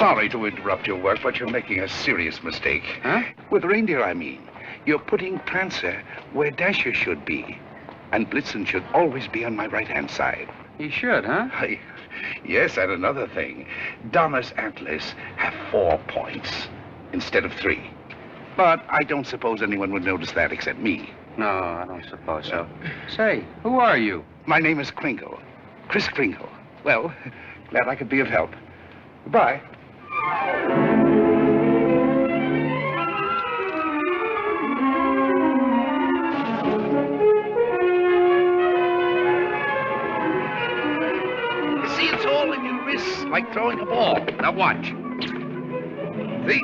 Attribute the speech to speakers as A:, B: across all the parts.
A: sorry to interrupt your work, but you're making a serious mistake.
B: Huh?
A: With reindeer, I mean. You're putting Prancer where Descher should be. And Blitzen should always be on my right-hand side.
B: He should, huh?
A: Yes, and another thing. Donna's antlers have 4 points instead of 3. But I don't suppose anyone would notice that except me.
B: No, I don't suppose so. Say, who are you?
A: My name is Kringle. Kris Kringle. Well, glad I could be of help. Goodbye. You see, it's all in your wrists, like throwing a ball. Now watch. See?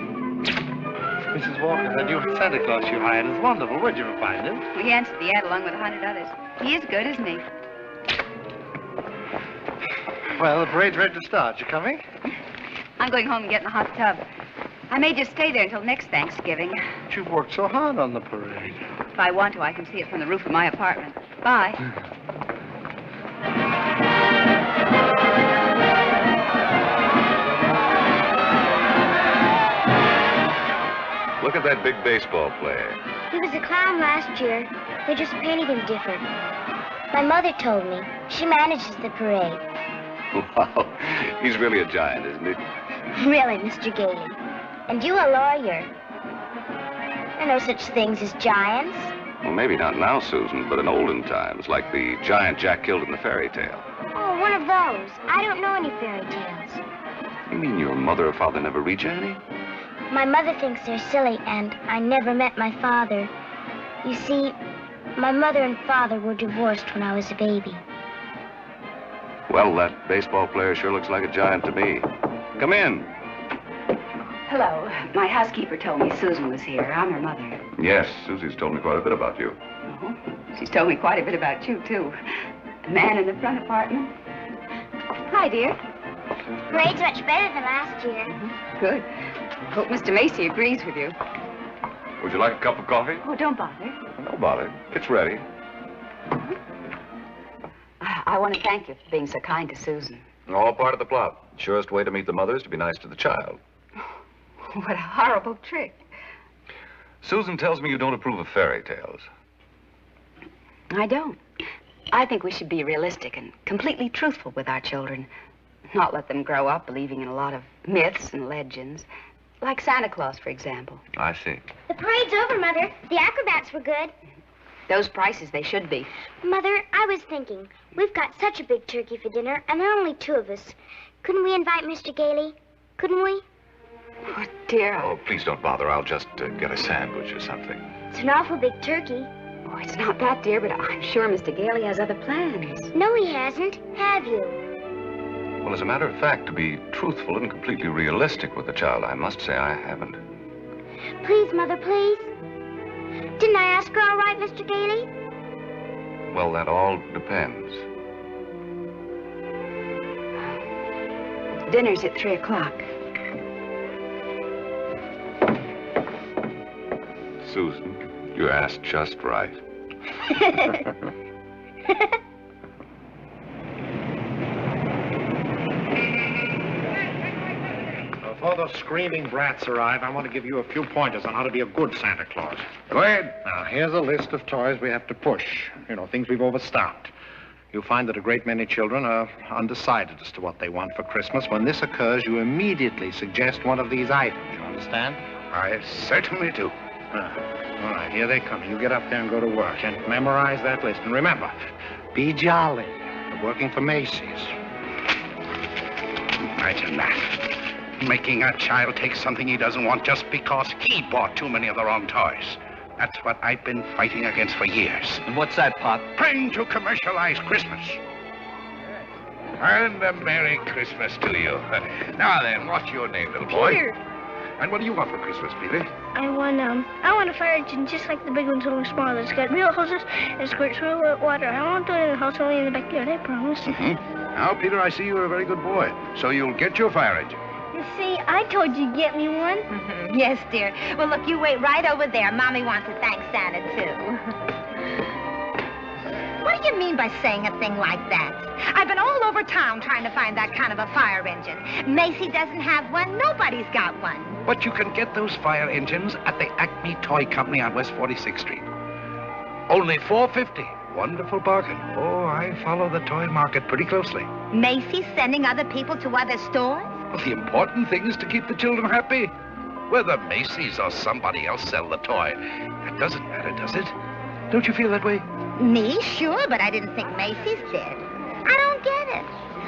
C: Mrs. Walker, that new Santa Claus you hired is wonderful. Where'd you find him?
D: We answered the ad along with 100 others. He is good, isn't he?
C: Well, the parade's ready to start. You coming?
D: I'm going home and getting a hot tub. I may just stay there until next Thanksgiving.
C: But you've worked so hard on the parade.
D: If I want to, I can see it from the roof of my apartment. Bye.
E: Look at that big baseball player.
F: He was a clown last year. They just painted him different. My mother told me. She manages the parade.
E: Wow, he's really a giant, isn't he?
F: Really, Mr. Gaily. And you a lawyer. There are no such things as giants.
E: Well, maybe not now, Susan, but in olden times, like the giant Jack killed in the fairy tale.
F: Oh, one of those. I don't know any fairy tales.
E: You mean your mother or father never read you any?
F: My mother thinks they're silly, and I never met my father. You see, my mother and father were divorced when I was a baby.
E: Well, that baseball player sure looks like a giant to me. Come in.
D: Hello. My housekeeper told me Susan was here. I'm her mother.
E: Yes, Susie's told me quite a bit about you.
D: Uh-huh. She's told me quite a bit about you, too. The man in the front apartment. Hi, dear.
F: Parade's much better than last year.
D: Good. Hope Mr. Macy agrees with you.
E: Would you like a cup of coffee?
D: Oh, don't bother.
E: No bother. It's ready.
D: I want to thank you for being so kind to Susan.
E: All part of the plot. Surest way to meet the mother is to be nice to the child.
D: What a horrible trick.
E: Susan tells me you don't approve of fairy tales.
D: I don't. I think we should be realistic and completely truthful with our children. Not let them grow up believing in a lot of myths and legends. Like Santa Claus, for example.
E: I see.
F: The parade's over, Mother. The acrobats were good.
D: Those prices, they should be.
F: Mother, I was thinking, we've got such a big turkey for dinner, and there are only 2 of us. Couldn't we invite Mr. Gaily? Couldn't we?
D: Oh, dear.
E: Oh, please don't bother. I'll just get a sandwich or something.
F: It's an awful big turkey.
D: Oh, it's not that, dear, but I'm sure Mr. Gaily has other plans.
F: No, he hasn't. Have you?
E: Well, as a matter of fact, to be truthful and completely realistic with the child, I must say I haven't.
F: Please, Mother, please. Didn't I ask her all right, Mr. Gaily?
E: Well, that all depends.
D: Dinner's at 3 o'clock.
E: Susan, you asked just right.
C: Before those screaming brats arrive, I want to give you a few pointers on how to be a good Santa Claus.
A: Go ahead.
C: Now, here's a list of toys we have to push. You know, things we've overstocked. You'll find that a great many children are undecided as to what they want for Christmas. When this occurs, you immediately suggest one of these items. You understand?
A: I certainly do.
C: All right, here they come. You get up there and go to work and memorize that list. And remember, be jolly. You're working for Macy's.
A: Imagine that. Making a child take something he doesn't want just because he bought too many of the wrong toys. That's what I've been fighting against for years.
B: And what's that, Pop?
A: Praying to commercialize Christmas. And a Merry Christmas to you. Now then, what's your name, little boy?
F: Peter.
A: And what do you want for Christmas, Peter?
F: I want a fire engine just like the big ones, only smaller. It's got real hoses and squirts real water. I won't do it in the house, only in the backyard, I promise.
A: Now, Peter, I see you're a very good boy. So you'll get your fire engine.
F: You see, I told you to get me one.
G: Yes, dear. Well, look, you wait right over there. Mommy wants to thank Santa, too. What do you mean by saying a thing like that? I've been all over town trying to find that kind of a fire engine. Macy doesn't have one. Nobody's got one.
A: But you can get those fire engines at the Acme Toy Company on West 46th Street. Only $4.50. Wonderful bargain. Oh, I follow the toy market pretty closely.
G: Macy's sending other people to other stores?
A: Well, the important thing is to keep the children happy. Whether Macy's or somebody else sell the toy, that doesn't matter, does it? Don't you feel that way?
G: Me? Sure, but I didn't think Macy's did. I don't get it.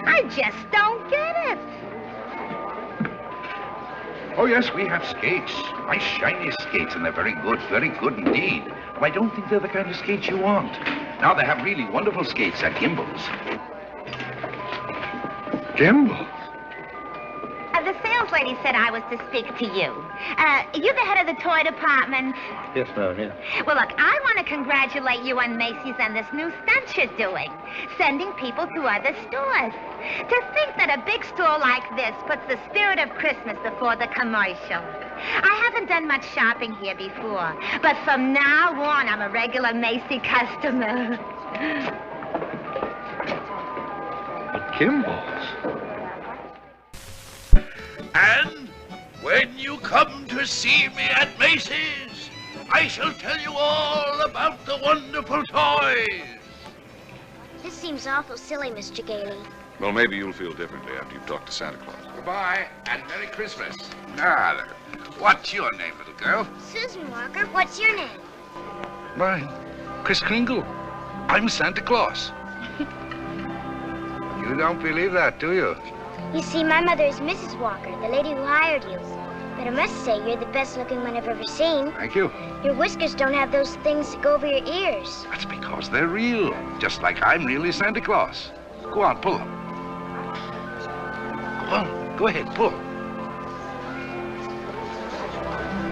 G: I just don't get it.
A: Oh, yes, we have skates. Nice, shiny skates, and they're very good indeed. But I don't think they're the kind of skates you want. Now, they have really wonderful skates at Gimbel's. Gimbel's?
G: The sales lady said I was to speak to you. You're the head of the toy department.
C: Yes, ma'am, yeah.
G: Well, look, I want to congratulate you on Macy's and this new stunt you're doing, sending people to other stores. To think that a big store like this puts the spirit of Christmas before the commercial. I haven't done much shopping here before, but from now on, I'm a regular Macy customer.
A: Gimbel's?
H: And when you come to see me at Macy's, I shall tell you all about the wonderful toys.
F: This seems awful silly, Mr. Gaily.
E: Well, maybe you'll feel differently after you've talked to Santa Claus.
A: Goodbye, and Merry Christmas. Now, what's your name, little girl?
F: Susan Walker, what's your name?
A: Mine, Kris Kringle. I'm Santa Claus. You don't believe that, do you?
F: You see, my mother is Mrs. Walker, the lady who hired you. But I must say, you're the best-looking one I've ever seen.
A: Thank you.
F: Your whiskers don't have those things that go over your ears.
A: That's because they're real, just like I'm really Santa Claus. Go on, pull them. Go on, go ahead, pull.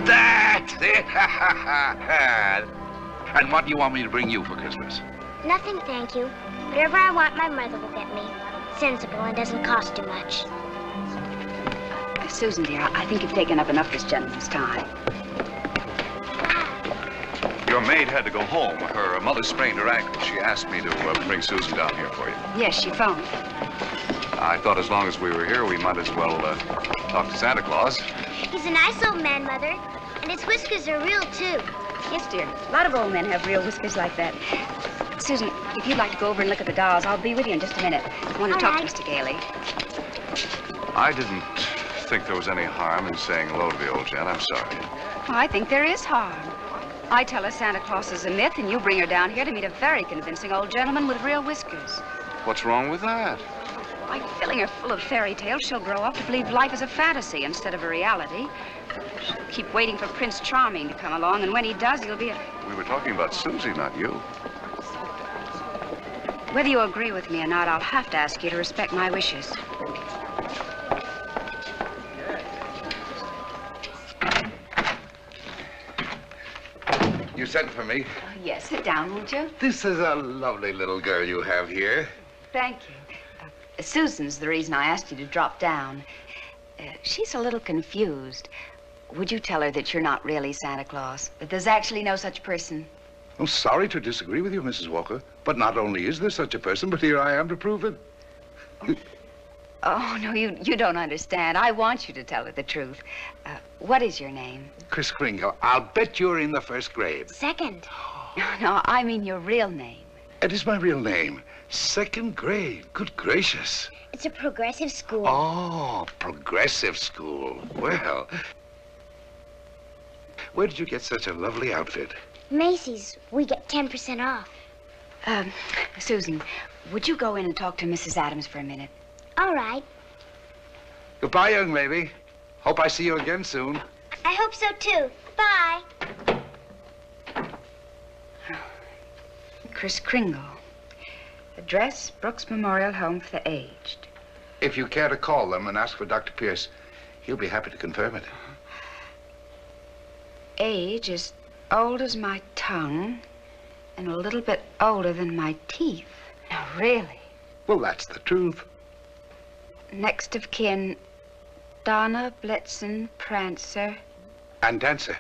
A: That's it! And what do you want me to bring you for Christmas?
F: Nothing, thank you. Whatever I want, my mother will get me. Sensible and doesn't cost too much.
D: Susan, dear, I think you've taken up enough this gentleman's time.
E: Your maid had to go home. Her mother sprained her ankle. She asked me to bring Susan down here for you.
D: Yes, she phoned.
E: I thought as long as we were here, we might as well talk to Santa Claus.
F: He's a nice old man, Mother. And his whiskers are real, too.
D: Yes, dear. A lot of old men have real whiskers like that. Susan, if you'd like to go over and look at the dolls, I'll be with you in just a minute. I want to talk to Mr. Gaily.
E: I didn't think there was any harm in saying hello to the old gent. I'm sorry.
D: Well, I think there is harm. I tell her Santa Claus is a myth, and you bring her down here to meet a very convincing old gentleman with real whiskers.
E: What's wrong with that?
D: By filling her full of fairy tales, she'll grow up to believe life is a fantasy instead of a reality. She'll keep waiting for Prince Charming to come along, and when he does, he'll be a...
E: We were talking about Susie, not you.
D: Whether you agree with me or not, I'll have to ask you to respect my wishes.
A: You sent for me?
D: Yes, sit down, won't you?
A: This is a lovely little girl you have here.
D: Thank you. Susan's the reason I asked you to drop down. She's a little confused. Would you tell her that you're not really Santa Claus? That there's actually no such person?
A: I'm sorry to disagree with you, Mrs. Walker, but not only is there such a person, but here I am to prove it.
D: Oh, no, you don't understand. I want you to tell her the truth. What is your name?
A: Kris Kringle. I'll bet you're in the first grade.
F: Second.
D: No, I mean your real name.
A: It is my real name. Second grade. Good gracious.
F: It's a progressive school.
A: Oh, progressive school. Well, where did you get such a lovely outfit?
F: Macy's. We get 10% off.
D: Susan, would you go in and talk to Mrs. Adams for a minute?
F: All right.
A: Goodbye, young lady. Hope I see you again soon.
F: I hope so, too. Bye.
D: Kris Kringle. Address, Brooks Memorial Home for the Aged.
A: If you care to call them and ask for Dr. Pierce, he'll be happy to confirm it.
D: Age is old as my tongue and a little bit older than my teeth. Now, really?
A: Well, that's the truth.
D: Next of kin, Donna, Blitzen, Prancer.
A: And Dancer.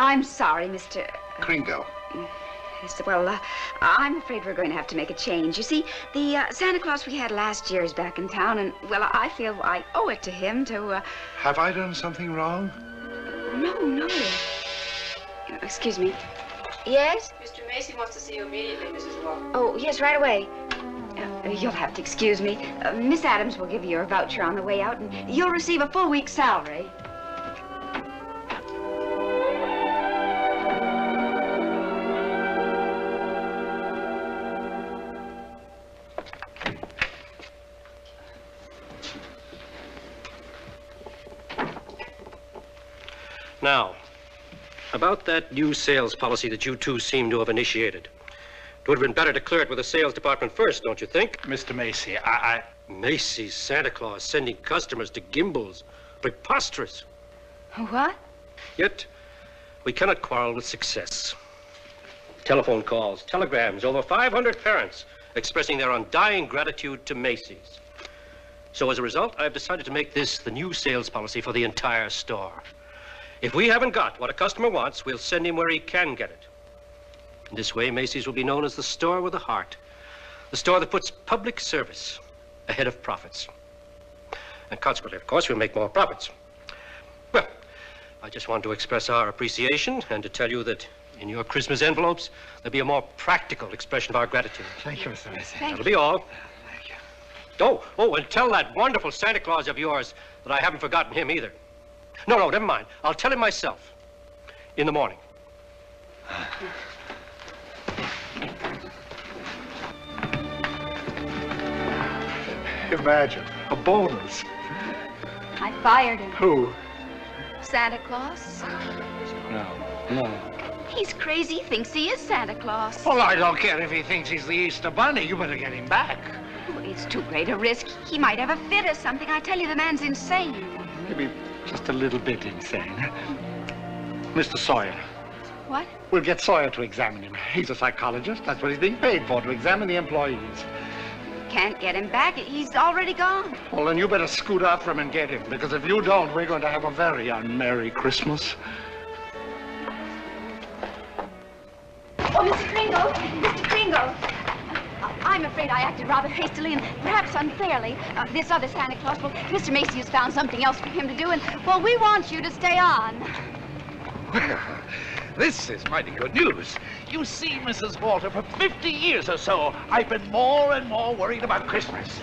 D: I'm sorry, Mr.
A: Kringle.
D: Yes, well, I'm afraid we're going to have to make a change. You see, the Santa Claus we had last year is back in town, and, well, I feel I owe it to him to,
A: Have I done something wrong?
D: No. Excuse me. Yes?
I: Mr. Macy wants to see you immediately, Mrs. Walker.
D: Oh, yes, right away. You'll have to excuse me. Miss Adams will give you your voucher on the way out, and you'll receive a full week's salary.
J: Now, about that new sales policy that you two seem to have initiated. It would have been better to clear it with the sales department first, don't you think?
A: Mr. Macy,
J: Macy's Santa Claus sending customers to Gimbel's. Preposterous.
D: What?
J: Yet, we cannot quarrel with success. Telephone calls, telegrams, over 500 parents expressing their undying gratitude to Macy's. So as a result, I've decided to make this the new sales policy for the entire store. If we haven't got what a customer wants, we'll send him where he can get it. In this way, Macy's will be known as the store with a heart. The store that puts public service ahead of profits. And consequently, of course, we'll make more profits. Well, I just want to express our appreciation and to tell you that in your Christmas envelopes, there'll be a more practical expression of our gratitude.
A: Thank you, Mr. Macy.
J: That'll be all.
A: Thank you.
J: Oh, and tell that wonderful Santa Claus of yours that I haven't forgotten him either. No, never mind. I'll tell him myself. In the morning.
A: Imagine, a bonus.
D: I fired him.
A: Who?
D: Santa Claus?
A: No.
D: He's crazy, thinks he is Santa Claus.
C: Well, I don't care if he thinks he's the Easter Bunny. You better get him back.
D: Oh, it's too great a risk. He might have a fit or something. I tell you, the man's insane.
C: Maybe just a little bit insane. Mr. Sawyer.
D: What?
C: We'll get Sawyer to examine him. He's a psychologist. That's what he's being paid for, to examine the employees.
D: Can't get him back. He's already gone.
C: Well, then you better scoot out from him and get him, because if you don't, we're going to have a very unmerry Christmas.
D: Oh, Mr. Kringle! Mr. Kringle! I'm afraid I acted rather hastily and perhaps unfairly. This other Santa Claus, well, Mr. Macy has found something else for him to do, and, well, we want you to stay on.
H: Well, this is mighty good news. You see, Mrs. Walter, for 50 years or so, I've been more and more worried about Christmas.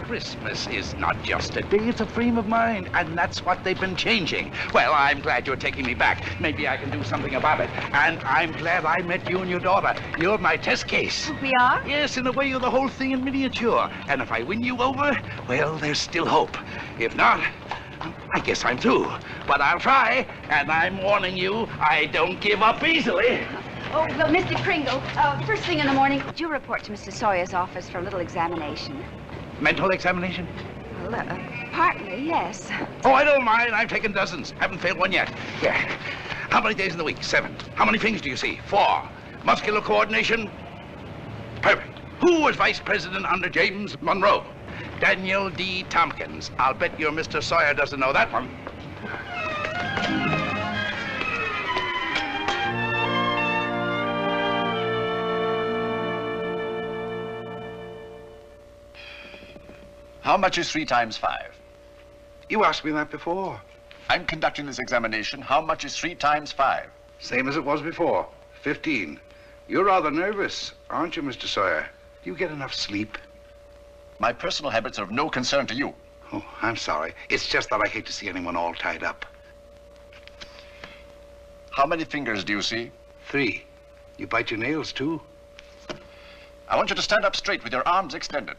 H: Christmas is not just a day, it's a frame of mind, and that's what they've been changing. Well, I'm glad you're taking me back. Maybe I can do something about it. And I'm glad I met you and your daughter. You're my test case.
D: We are?
H: Yes, in a way, you're the whole thing in miniature. And if I win you over, well, there's still hope. If not, I guess I'm through. But I'll try, and I'm warning you, I don't give up easily.
D: Oh, well, Mr. Kringle, first thing in the morning, would you report to Mr. Sawyer's office for a little examination?
H: Mental examination?
D: Well, partly, yes.
H: Oh, I don't mind. I've taken dozens. Haven't failed one yet. Yeah. How many days in the week? 7. How many things do you see? 4. Muscular coordination? Perfect. Who was vice president under James Monroe? Daniel D. Tompkins. I'll bet your Mr. Sawyer doesn't know that one.
K: How much is 3 times 5?
A: You asked me that before.
K: I'm conducting this examination. How much is 3 times 5?
A: Same as it was before. 15. You're rather nervous, aren't you, Mr. Sawyer? Do you get enough sleep?
K: My personal habits are of no concern to you.
A: Oh, I'm sorry. It's just that I hate to see anyone all tied up.
K: How many fingers do you see?
A: 3. You bite your nails, too?
K: I want you to stand up straight with your arms extended.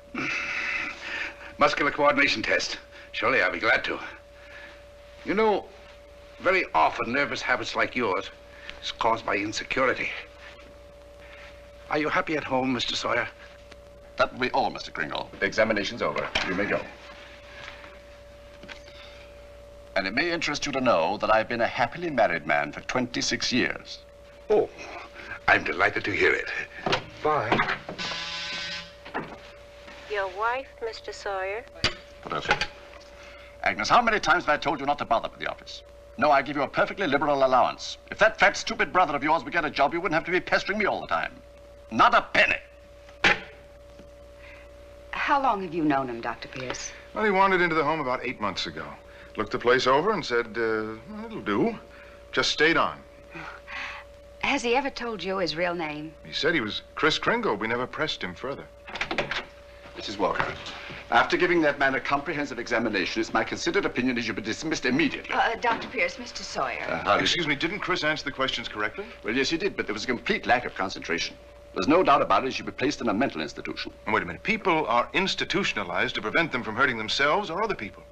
A: Muscular coordination test. Surely I'll be glad to. You know, very often nervous habits like yours is caused by insecurity. Are you happy at home, Mr. Sawyer?
K: That will be all, Mr. Kringle. The examination's over. You may go. And it may interest you to know that I've been a happily married man for 26 years.
A: Oh, I'm delighted to hear it. Bye.
I: Your wife, Mr. Sawyer?
K: That's it. Agnes, how many times have I told you not to bother with the office? No, I give you a perfectly liberal allowance. If that fat, stupid brother of yours would get a job, you wouldn't have to be pestering me all the time. Not a penny.
D: How long have you known him, Dr. Pierce?
L: Well, he wandered into the home about 8 months ago. Looked the place over and said, it'll do. Just stayed on.
D: Has he ever told you his real name?
L: He said he was Kris Kringle. We never pressed him further.
K: Mrs. Walker, after giving that man a comprehensive examination, it's my considered opinion he should be dismissed immediately.
D: Dr. Pierce, Mr. Sawyer.
L: Excuse me, didn't Kris answer the questions correctly?
K: Well, yes, he did, but there was a complete lack of concentration. There's no doubt about it, he should be placed in a mental institution.
L: And wait a minute. People are institutionalized to prevent them from hurting themselves or other people.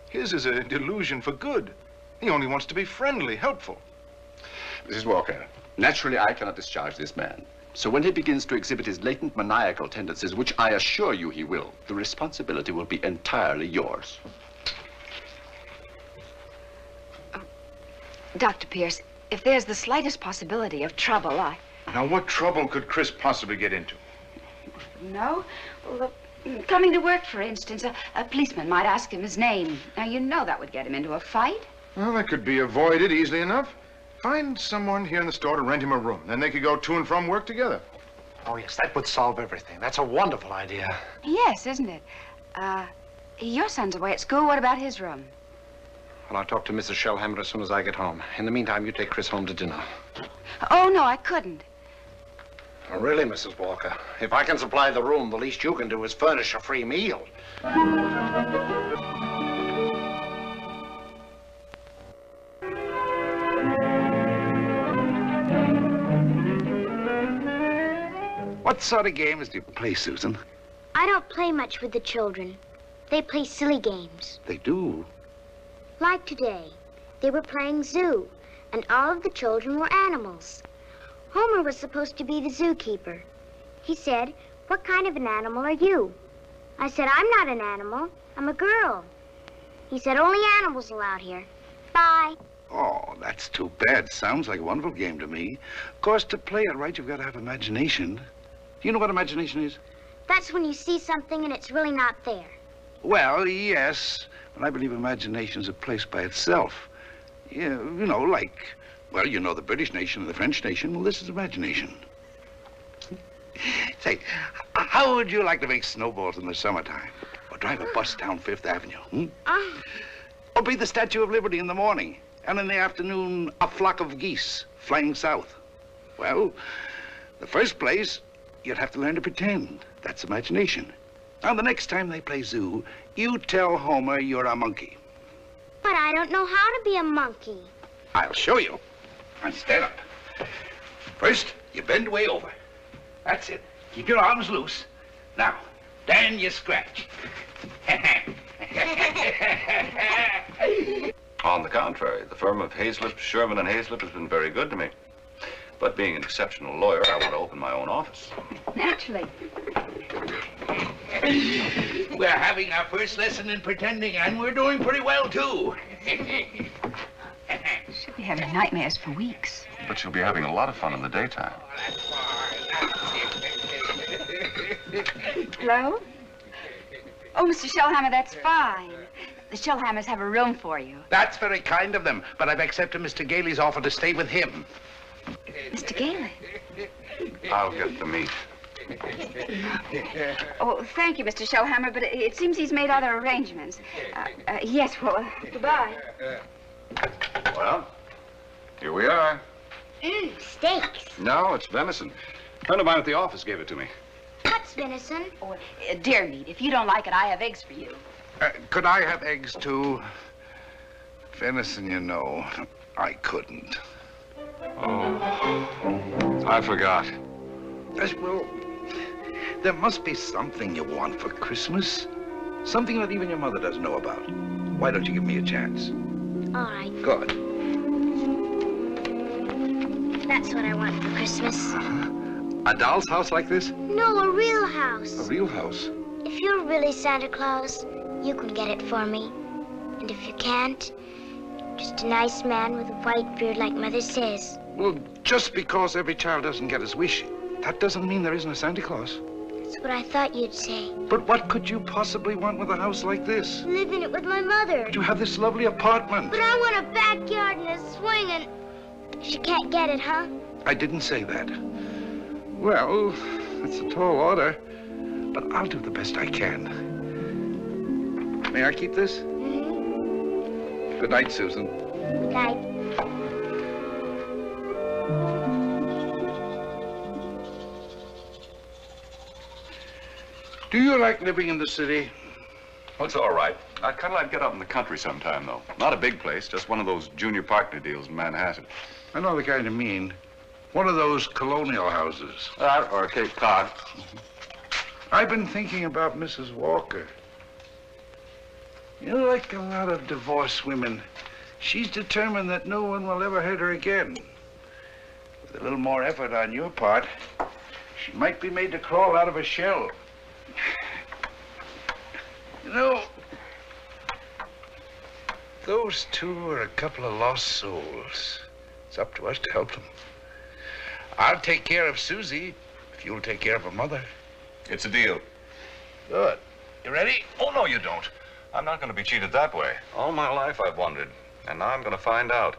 L: His is a delusion for good. He only wants to be friendly, helpful.
K: Mrs. Walker, naturally I cannot discharge this man. So when he begins to exhibit his latent maniacal tendencies, which I assure you he will, the responsibility will be entirely yours.
D: Dr. Pierce, if there's the slightest possibility of trouble,
L: Now, what trouble could Kris possibly get into?
D: No. Well, coming to work, for instance, a policeman might ask him his name. Now, you know that would get him into a fight.
L: Well, that could be avoided easily enough. Find someone here in the store to rent him a room. Then they could go to and from work together.
C: Oh, yes, that would solve everything. That's a wonderful idea.
D: Yes, isn't it? Your son's away at school. What about his room?
C: Well, I'll talk to Mrs. Shellhammer as soon as I get home. In the meantime, you take Kris home to dinner.
D: Oh, no, I couldn't.
C: Oh, really, Mrs. Walker? If I can supply the room, the least you can do is furnish a free meal.
A: What sort of games do you play, Susan?
F: I don't play much with the children. They play silly games.
A: They do.
F: Like today, they were playing zoo, and all of the children were animals. Homer was supposed to be the zookeeper. He said, "What kind of an animal are you?" I said, "I'm not an animal. I'm a girl." He said, "Only animals allowed here. Bye."
A: Oh, that's too bad. Sounds like a wonderful game to me. Of course, to play it right, you've got to have imagination. Do you know what imagination is?
F: That's when you see something and it's really not there.
A: Well, yes, but I believe imagination's a place by itself. Yeah, you know, like, well, you know the British nation and the French nation. Well, this is imagination. Say, how would you like to make snowballs in the summertime? Or drive a bus down Fifth Avenue, Or be the Statue of Liberty in the morning, and in the afternoon, a flock of geese flying south? Well, the first place, you'd have to learn to pretend. That's imagination. Now, the next time they play zoo, you tell Homer you're a monkey.
F: But I don't know how to be a monkey.
A: I'll show you. Now, stand up. First, you bend way over. That's it. Keep your arms loose. Now, then you scratch.
E: On the contrary, the firm of Hazlip, Sherman, and Hazlip has been very good to me. But being an exceptional lawyer, I want to open my own office.
D: Naturally.
H: We're having our first lesson in pretending, and we're doing pretty well, too.
D: She'll be having nightmares for weeks.
E: But she'll be having a lot of fun in the daytime.
D: Hello? Oh, Mr. Shellhammer, that's fine. The Shellhammers have a room for you.
A: That's very kind of them, but I've accepted Mr. Gaily's offer to stay with him.
D: Mr. Gaily.
E: I'll get the meat.
D: Oh, thank you, Mr. Shellhammer, but it seems he's made other arrangements. Yes, well, goodbye.
E: Well, here we are.
F: Steaks.
E: No, it's venison. A friend of mine at the office gave it to me.
F: What's venison?
D: Oh, deer meat. If you don't like it, I have eggs for you.
A: Could I have eggs, too? Venison, you know, I couldn't.
E: Oh, I forgot.
A: Well, there must be something you want for Christmas. Something that even your mother doesn't know about. Why don't you give me a chance?
F: All right.
A: Good.
F: That's what I want for Christmas.
A: A doll's house like this?
F: No, a real house.
A: A real house?
F: If you're really Santa Claus, you can get it for me. And if you can't, just a nice man with a white beard like Mother says.
A: Well, just because every child doesn't get his wish, that doesn't mean there isn't a Santa Claus.
F: That's what I thought you'd say.
A: But what could you possibly want with a house like this?
F: Live in it with my mother.
A: But you have this lovely apartment.
F: But I want a backyard and a swing and... She can't get it, huh?
A: I didn't say that. Well, it's a tall order, but I'll do the best I can. May I keep this?
F: Mm-hmm.
A: Good night, Susan.
F: Good night.
A: Do you like living in the city?
E: Well, it's all right. I'd kind of like to get out in the country sometime, though. Not a big place, just one of those junior partner deals in Manhattan.
A: I know the kind you mean. One of those colonial houses.
E: Or Cape Cod.
A: I've been thinking about Mrs. Walker. You know, like a lot of divorced women, she's determined that no one will ever hurt her again. With a little more effort on your part, she might be made to crawl out of a shell. You know, those two are a couple of lost souls. It's up to us to help them. I'll take care of Susie if you'll take care of her mother.
E: It's a deal.
A: Good. You ready?
E: Oh, no, you don't. I'm not going to be cheated that way. All my life I've wondered, and now I'm going to find out.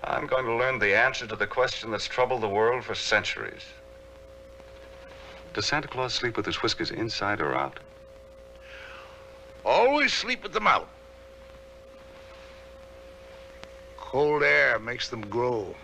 E: I'm going to learn the answer to the question that's troubled the world for centuries. Does Santa Claus sleep with his whiskers inside or out?
A: Always sleep with them out. Cold air makes them grow.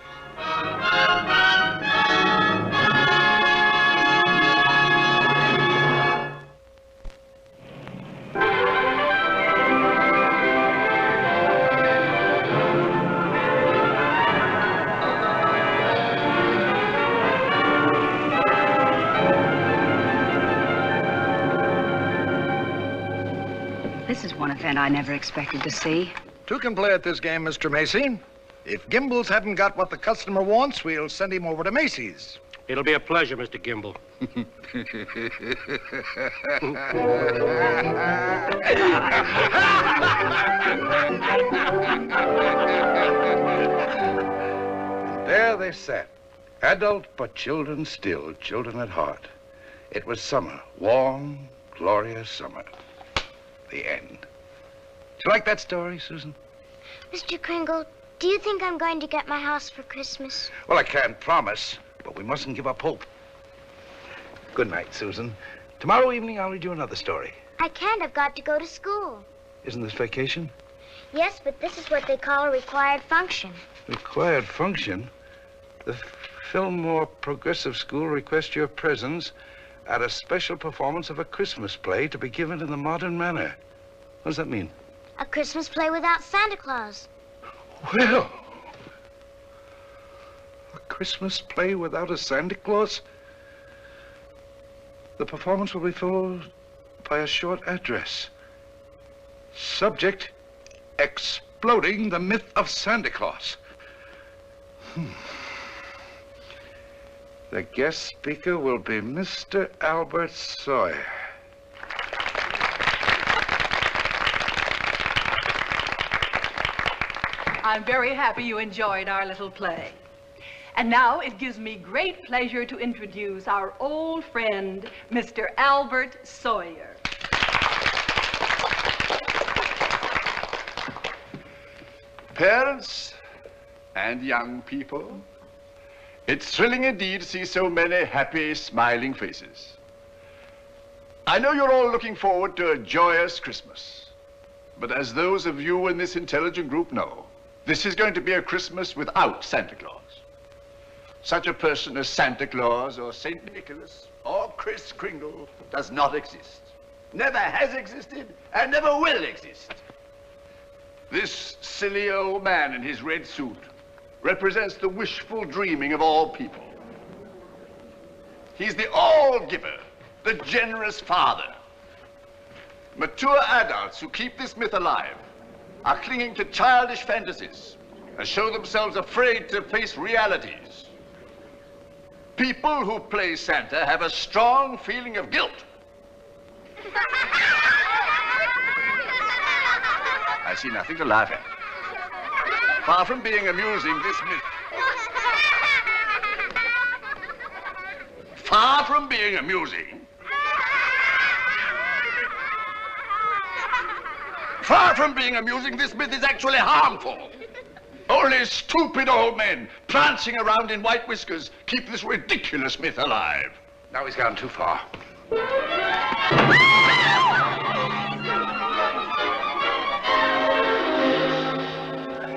D: This is one event I never expected to see.
C: Two can play at this game, Mr. Macy. If Gimbel's hadn't got what the customer wants, we'll send him over to Macy's.
J: It'll be a pleasure, Mr. Gimble.
A: There they sat, adult but children still, children at heart. It was summer, warm, glorious summer. The end. Do you like that story, Susan?
F: Mr. Kringle, do you think I'm going to get my house for Christmas?
A: Well, I can't promise, but we mustn't give up hope. Good night, Susan. Tomorrow evening, I'll read you another story.
F: I can't. I've got to go to school.
A: Isn't this vacation?
F: Yes, but this is what they call a required function.
A: Required function? The Fillmore Progressive School requests your presence at a special performance of a Christmas play to be given in the modern manner. What does that mean?
F: A Christmas play without Santa Claus.
A: Well, a Christmas play without a Santa Claus? The performance will be followed by a short address. Subject, exploding the myth of Santa Claus. The guest speaker will be Mr. Albert Sawyer.
M: I'm very happy you enjoyed our little play. And now it gives me great pleasure to introduce our old friend, Mr. Albert Sawyer.
K: Parents and young people, it's thrilling indeed to see so many happy, smiling faces. I know you're all looking forward to a joyous Christmas, but as those of you in this intelligent group know, this is going to be a Christmas without Santa Claus. Such a person as Santa Claus or St. Nicholas or Kris Kringle does not exist. Never has existed and never will exist. This silly old man in his red suit represents the wishful dreaming of all people. He's the all-giver, the generous father. Mature adults who keep this myth alive are clinging to childish fantasies and show themselves afraid to face realities. People who play Santa have a strong feeling of guilt. I see nothing to laugh at. Far from being amusing, this myth... Far from being amusing, Far from being amusing, this myth is actually harmful. Only stupid old men prancing around in white whiskers keep this ridiculous myth alive.
A: Now he's gone too far.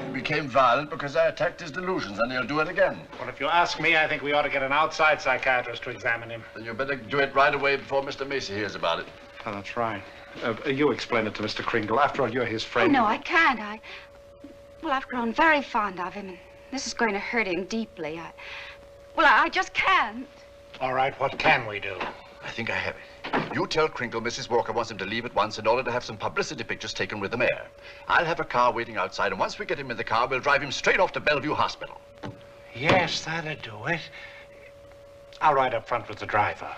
K: He became violent because I attacked his delusions, and he'll do it again.
C: Well, if you ask me, I think we ought to get an outside psychiatrist to examine him.
K: Then you better do it right away before Mr. Macy hears about it.
C: Oh, that's right. You explain it to Mr. Kringle. After all, you're his friend.
D: Oh, no, I can't. Well, I've grown very fond of him, and this is going to hurt him deeply. I just can't.
C: All right, what can we do?
K: I think I have it. You tell Kringle Mrs. Walker wants him to leave at once in order to have some publicity pictures taken with the mayor. I'll have a car waiting outside, and once we get him in the car, we'll drive him straight off to Bellevue Hospital.
C: Yes, that'll do it. I'll ride up front with the driver.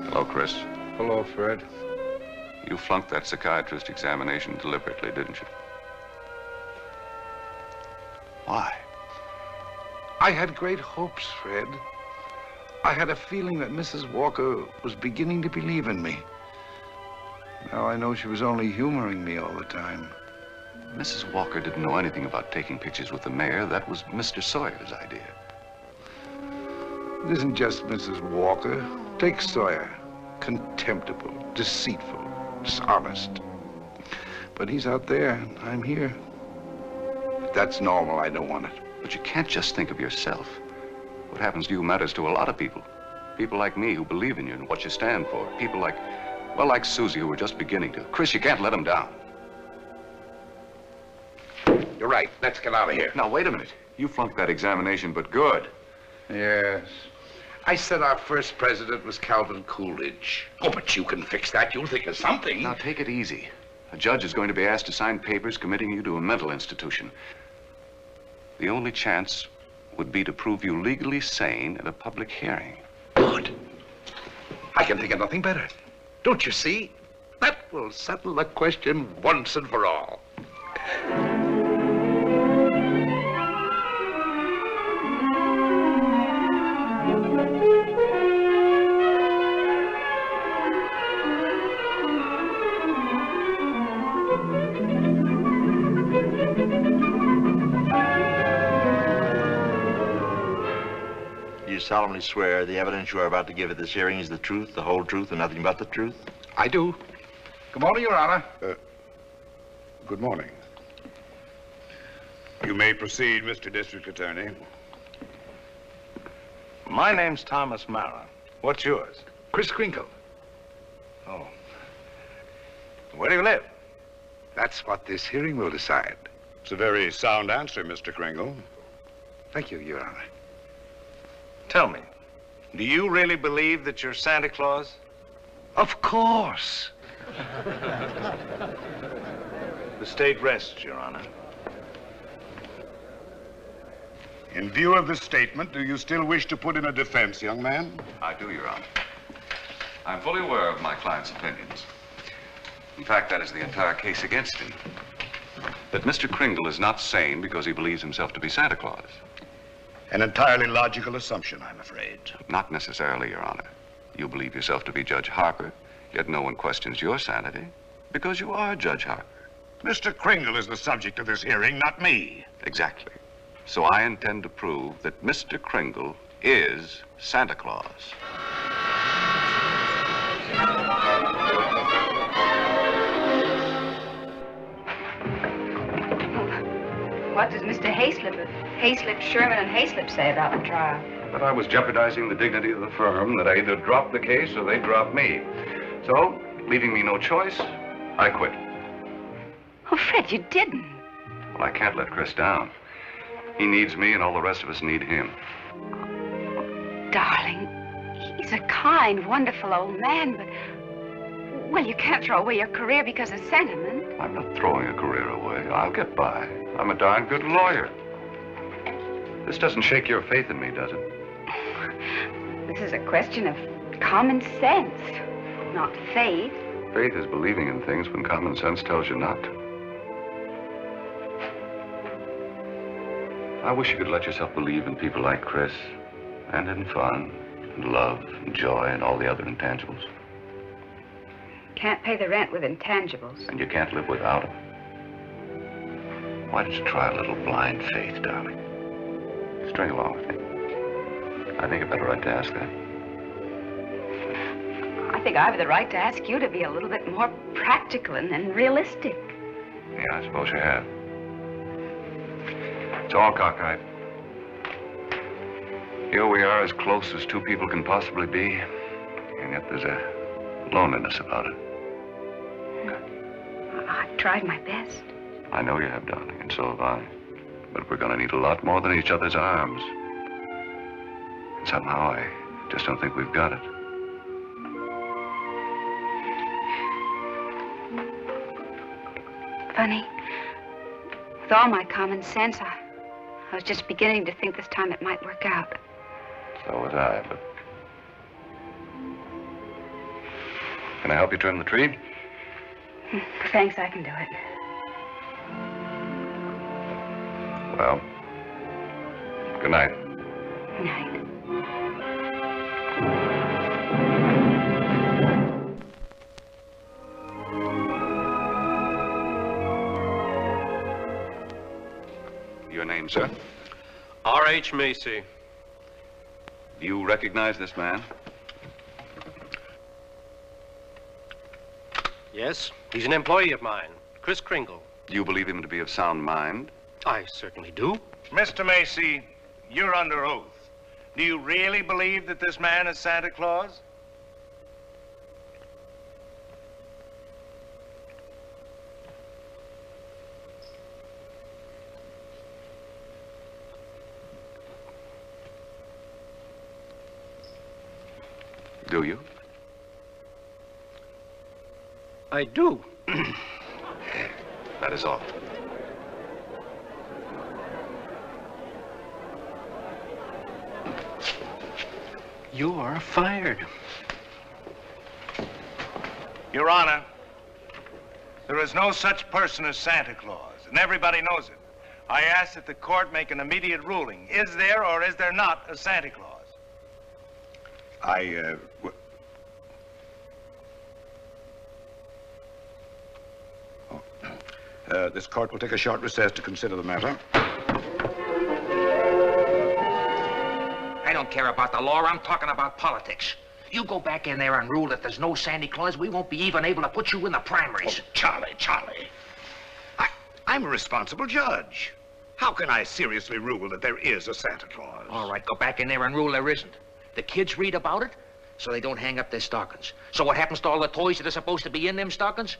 E: Hello, Kris.
A: Hello, Fred.
E: You flunked that psychiatrist examination deliberately, didn't you? Why?
A: I had great hopes, Fred. I had a feeling that Mrs. Walker was beginning to believe in me. Now I know she was only humoring me all the time.
E: Mrs. Walker didn't know anything about taking pictures with the mayor. That was Mr. Sawyer's idea.
A: It isn't just Mrs. Walker. Take Sawyer. Contemptible, deceitful, dishonest. But he's out there, and I'm here. If that's normal, I don't want it.
E: But you can't just think of yourself. What happens to you matters to a lot of people. People like me who believe in you and what you stand for. People like, well, like Susie, who are just beginning to. Kris, you can't let them down.
A: You're right. Let's get out of here.
E: Now, wait a minute. You flunked that examination, but good.
A: Yes. I said our first president was Calvin Coolidge. Oh, but you can fix that. You'll think of something.
E: Now, take it easy. A judge is going to be asked to sign papers committing you to a mental institution. The only chance would be to prove you legally sane at a public hearing.
A: Good. I can think of nothing better. Don't you see? That will settle the question once and for all.
N: You solemnly swear the evidence you are about to give at this hearing is the truth, the whole truth, and nothing but the truth?
A: I do. Good morning, Your Honor. Good morning.
O: You may proceed, Mr. District Attorney.
C: My name's Thomas Mara. What's yours?
A: Kris Kringle.
C: Oh. Where do you live?
A: That's what this hearing will decide.
O: It's a very sound answer, Mr. Kringle.
A: Thank you, Your Honor.
C: Tell me, do you really believe that you're Santa Claus?
A: Of course.
C: The state rests, Your Honor.
O: In view of this statement, do you still wish to put in a defense, young man?
E: I do, Your Honor. I'm fully aware of my client's opinions. In fact, that is the entire case against him. That Mr. Kringle is not sane because he believes himself to be Santa Claus.
O: An entirely logical assumption, I'm afraid.
E: Not necessarily, Your Honor. You believe yourself to be Judge Harper, yet no one questions your sanity because you are Judge Harper.
O: Mr. Kringle is the subject of this hearing, not me.
E: Exactly. So I intend to prove that Mr. Kringle is Santa Claus.
D: What does Mr. Hayslip, Sherman, and Hayslip say about the trial?
E: That I was jeopardizing the dignity of the firm, that I either dropped the case or they dropped me. So, leaving me no choice, I quit.
D: Oh, Fred, you didn't.
E: Well, I can't let Kris down. He needs me and all the rest of us need him.
D: Darling, he's a kind, wonderful old man, but... Well, you can't throw away your career because of sentiment.
E: I'm not throwing a career away. I'll get by. I'm a darn good lawyer. This doesn't shake your faith in me, does it?
D: This is a question of common sense, not faith.
E: Faith is believing in things when common sense tells you not to. I wish you could let yourself believe in people like Kris, and in fun, and love, and joy, and all the other intangibles.
D: Can't pay the rent with intangibles.
E: And you can't live without them. Why don't you try a little blind faith, darling? String along with me. I think I've got a right to ask that.
D: I think I have the right to ask you to be a little bit more practical and realistic.
E: Yeah, I suppose you have. It's all cockeyed. Here we are, as close as two people can possibly be, and yet there's a loneliness about it.
D: I've tried my best.
E: I know you have, darling, and so have I. But we're going to need a lot more than each other's arms. And somehow I just don't think we've got it.
D: Funny. With all my common sense, I was just beginning to think this time it might work out.
E: So was I, but... Can I help you trim the tree?
D: Thanks, I can do it.
E: Well, good night.
D: Good night.
E: Your name, sir?
J: R.H. Macy.
E: Do you recognize this man?
J: Yes, he's an employee of mine, Kris Kringle.
E: Do you believe him to be of sound mind?
J: I certainly do.
O: Mr. Macy, you're under oath. Do you really believe that this man is Santa Claus?
E: Do you?
J: I do.
E: That is all.
J: You are fired.
O: Your Honor, there is no such person as Santa Claus, and everybody knows it. I ask that the court make an immediate ruling. Is there or is there not a Santa Claus?
A: This court will take a short recess to consider the matter.
H: I don't care about the law. I'm talking about politics. You go back in there and rule that there's no Santa Claus, we won't be even able to put you in the primaries.
A: Oh, Charlie. I'm a responsible judge. How can I seriously rule that there is a Santa Claus?
H: All right, go back in there and rule there isn't. The kids read about it, so they don't hang up their stockings. So what happens to all the toys that are supposed to be in them stockings?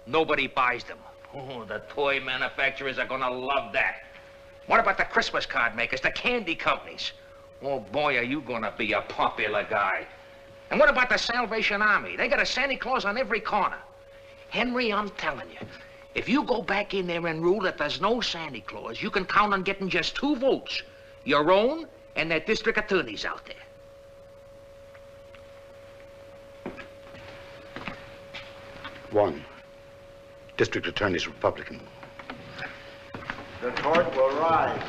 H: Nobody buys them. Oh, the toy manufacturers are gonna love that. What about the Christmas card makers, the candy companies? Oh, boy, are you gonna be a popular guy. And what about the Salvation Army? They got a Santa Claus on every corner. Henry, I'm telling you, if you go back in there and rule that there's no Santa Claus, you can count on getting just 2 votes. Your own and that district attorney's out there.
A: One. District Attorney's Republican.
N: The court will rise.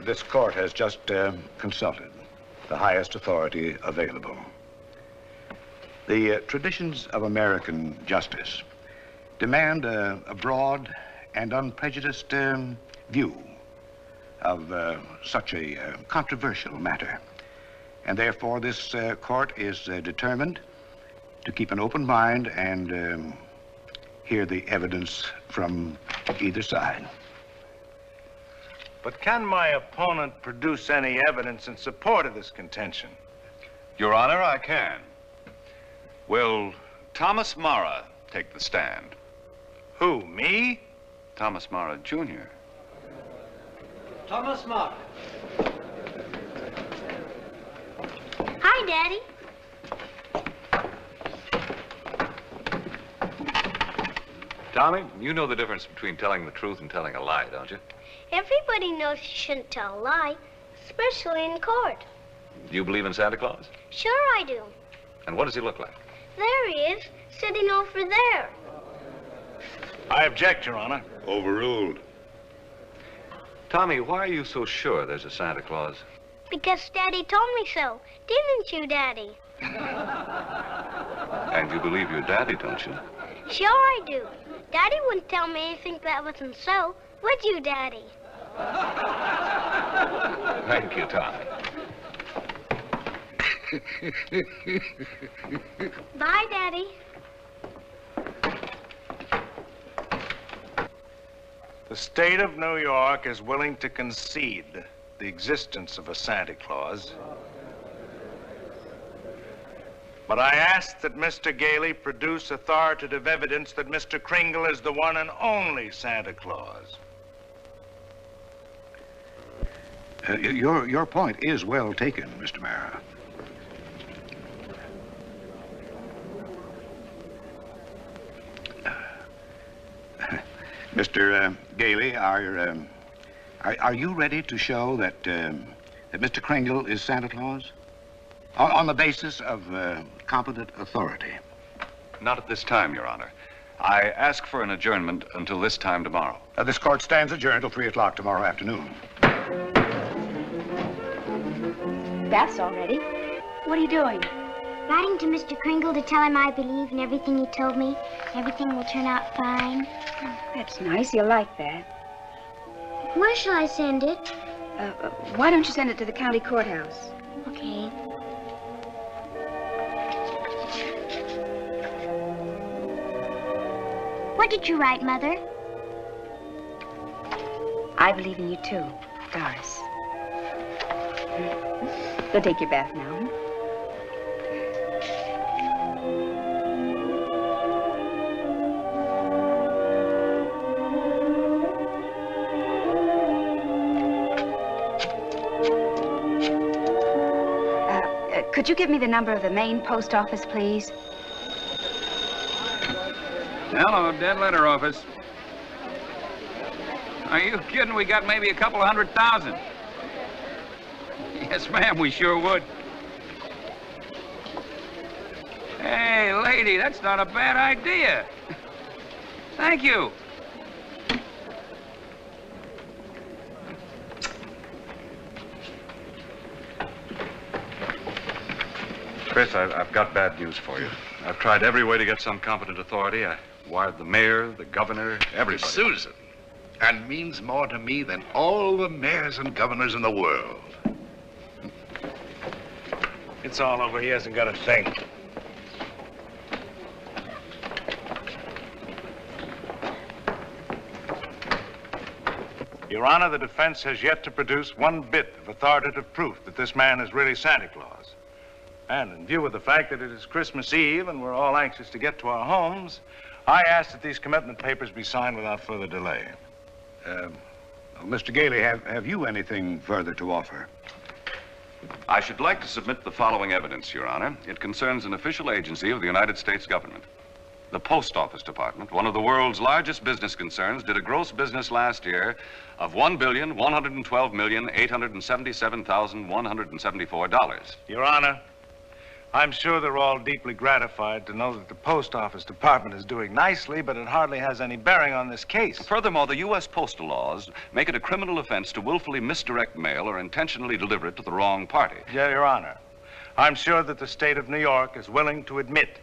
A: This court has just consulted the highest authority available. The traditions of American justice demand a broad and unprejudiced view of such a controversial matter. And therefore, this court is determined to keep an open mind and hear the evidence from either side.
O: But can my opponent produce any evidence in support of this contention?
E: Your Honor, I can. Will Thomas Mara take the stand?
O: Who, me?
E: Thomas Mara, Jr.
P: Thomas Mara.
F: Hi, Daddy.
E: Tommy, you know the difference between telling the truth and telling a lie, don't you?
F: Everybody knows you shouldn't tell a lie, especially in court.
E: Do you believe in Santa Claus?
F: Sure I do.
E: And what does he look like?
F: There he is, sitting over there.
O: I object, Your Honor.
E: Overruled. Tommy, why are you so sure there's a Santa Claus?
F: Because Daddy told me so. Didn't you, Daddy?
E: And you believe your daddy, don't you?
F: Sure I do. Daddy wouldn't tell me anything that wasn't so. Would you, Daddy?
E: Thank you, Tommy.
F: Bye, Daddy.
O: The state of New York is willing to concede the existence of a Santa Claus. But I ask that Mr. Gaily produce authoritative evidence that Mr. Kringle is the one and only Santa Claus.
A: Your point is well taken, Mr. Mayor. Mr. Gaily, are you ready to show that that Mr. Kringle is Santa Claus on the basis of competent authority?
E: Not at this time, Your Honor. I ask for an adjournment until this time tomorrow.
A: This court stands adjourned till 3 o'clock tomorrow afternoon.
D: Bath's all ready. What are you doing?
F: Writing to Mr. Kringle to tell him I believe in everything he told me. Everything will turn out fine.
D: That's nice. He'll like that.
F: Where shall I send it?
D: Why don't you send it to the county courthouse?
F: Okay. What did you write, Mother?
D: I believe in you too, Doris. Go take your bath now. Could you give me the number of the main post office, please?
P: Hello, dead letter office. Are you kidding? We got maybe a couple of 100,000. Yes, ma'am, we sure would. Hey, lady, that's not a bad idea. Thank you.
E: Kris, I've got bad news for you. I've tried every way to get some competent authority. I wired the mayor, the governor, everybody.
A: Susan. And means more to me than all the mayors and governors in the world.
O: It's all over. He hasn't got a thing. Your Honor, the defense has yet to produce one bit of authoritative proof that this man is really Santa Claus. And in view of the fact that it is Christmas Eve and we're all anxious to get to our homes, I ask that these commitment papers be signed without further delay.
A: Mr. Gaily, have you anything further to offer?
E: I should like to submit the following evidence, Your Honor. It concerns an official agency of the United States government. The Post Office Department, one of the world's largest business concerns, did a gross business last year of $1,112,877,174.
O: Your Honor, I'm sure they're all deeply gratified to know that the Post Office Department is doing nicely, but it hardly has any bearing on this case.
E: Furthermore, the U.S. postal laws make it a criminal offense to willfully misdirect mail or intentionally deliver it to the wrong party.
O: Yeah, Your Honor. I'm sure that the state of New York is willing to admit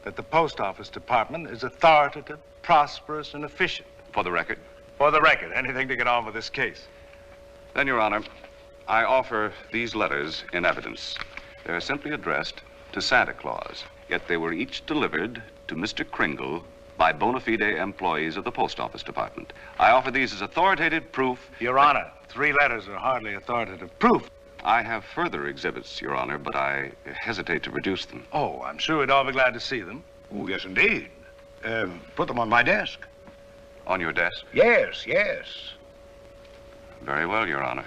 O: that the Post Office Department is authoritative, prosperous, and efficient.
E: For the record?
O: For the record. Anything to get on with this case.
E: Then, Your Honor, I offer these letters in evidence. They're simply addressed to Santa Claus, yet they were each delivered to Mr. Kringle by bona fide employees of the Post Office Department. I offer these as authoritative proof.
O: Your Honor, 3 letters are hardly authoritative proof.
E: I have further exhibits, Your Honor, but I hesitate to produce them.
O: Oh, I'm sure we'd all be glad to see them.
A: Oh, yes, indeed. Put them on my desk.
E: On your desk?
A: Yes, yes.
E: Very well, Your Honor.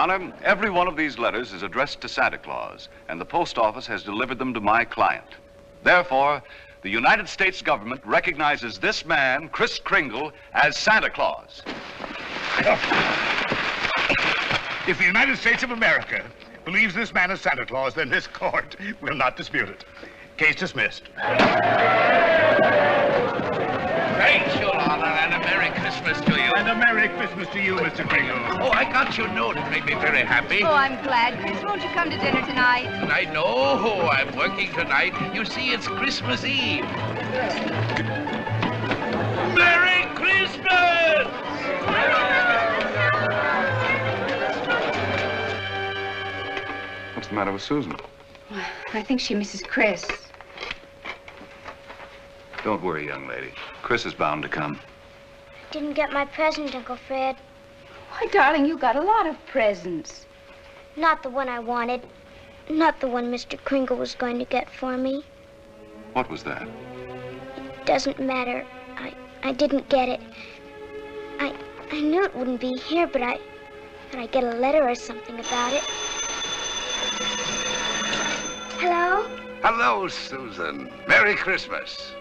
E: Honor, every one of these letters is addressed to Santa Claus, and the post office has delivered them to my client. Therefore, the United States government recognizes this man, Kris Kringle, as Santa Claus.
H: If the United States of America believes this man is Santa Claus, then this court will not dispute it. Case dismissed.
A: Thanks, Your Honor, and a Merry Christmas to you.
H: And a Merry Christmas to you, Mr. Kringle.
A: Oh, I got your note. It made me very happy.
D: Oh, I'm glad. Kris, won't you come to dinner tonight?
A: I know. I'm working tonight. You see, it's Christmas Eve. Merry Christmas!
E: What's the matter with Susan?
D: I think she misses Kris.
E: Don't worry, young lady. Kris is bound to come.
F: Didn't get my present, Uncle Fred.
D: Why, darling, you got a lot of presents.
F: Not the one I wanted. Not the one Mr. Kringle was going to get for me.
E: What was that?
F: It doesn't matter. I didn't get it. I knew it wouldn't be here, but I thought I'd get a letter or something about it. Hello?
A: Hello, Susan. Merry Christmas.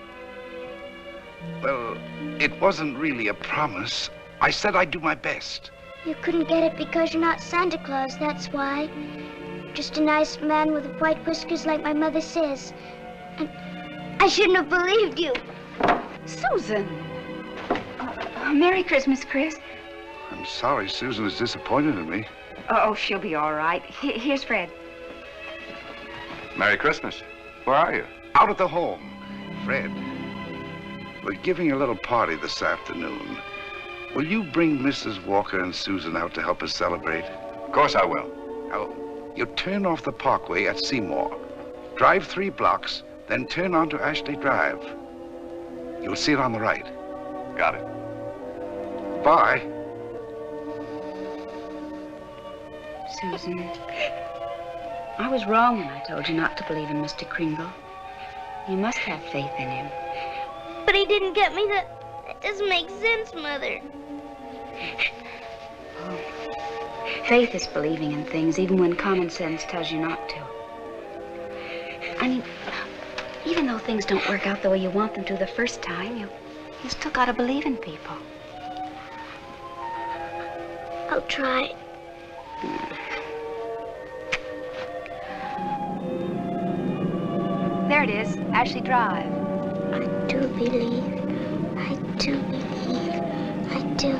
A: Well, it wasn't really a promise. I said I'd do my best.
F: You couldn't get it because you're not Santa Claus, that's why. Just a nice man with white whiskers like my mother says. And I shouldn't have believed you.
D: Susan. Merry Christmas, Kris.
A: I'm sorry Susan is disappointed in me.
D: Oh, she'll be all right. Here's Fred.
E: Merry Christmas. Where are you?
A: Out at the home. Fred, we're giving a little party this afternoon. Will you bring Mrs. Walker and Susan out to help us celebrate?
E: Of course I will.
A: Now, you turn off the parkway at Seymour. Drive 3 blocks, then turn onto Ashley Drive. You'll see it on the right.
E: Got it.
A: Bye.
D: Susan, I was wrong when I told you not to believe in Mr. Kringle. You must have faith in him.
F: But he didn't get me that. That doesn't make sense, Mother.
D: Faith is believing in things even when common sense tells you not to. I mean, even though things don't work out the way you want them to the first time, you still gotta believe in people.
F: I'll try.
D: There it is, Ashley Drive.
F: I do believe. I do believe. I do.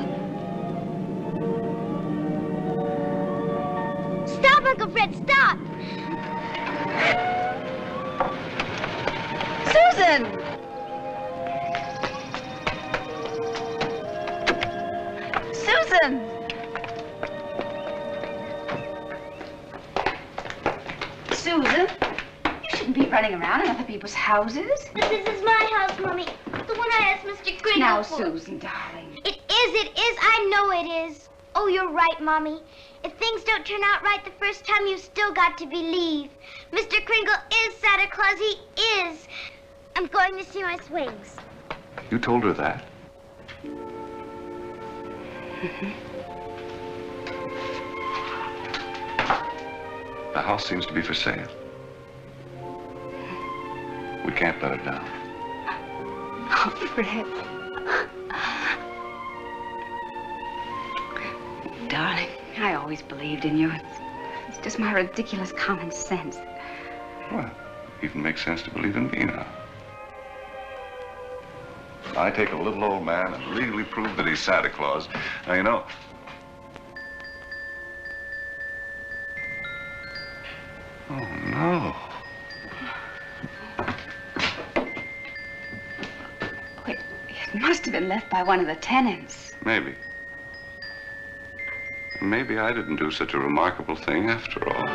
F: Stop, Uncle Fred, stop!
D: Susan! Susan! Susan? You shouldn't be running around in other people's houses.
F: But this is my house, Mommy. The one I asked Mr. Kringle
D: Now,
F: for.
D: Susan, darling.
F: It is. I know it is. Oh, you're right, Mommy. If things don't turn out right the first time, you've still got to believe. Mr. Kringle is Santa Claus. He is. I'm going to see my swings.
E: You told her that? The house seems to be for sale. We can't let her down.
D: Oh, Fred. Darling, I always believed in you. It's just my ridiculous common sense.
E: Well, it even makes sense to believe in me now. I take a little old man and legally prove that he's Santa Claus. Now, you know. Oh, no.
D: Wait, it must have been left by one of the tenants.
E: Maybe. Maybe I didn't do such a remarkable thing after all.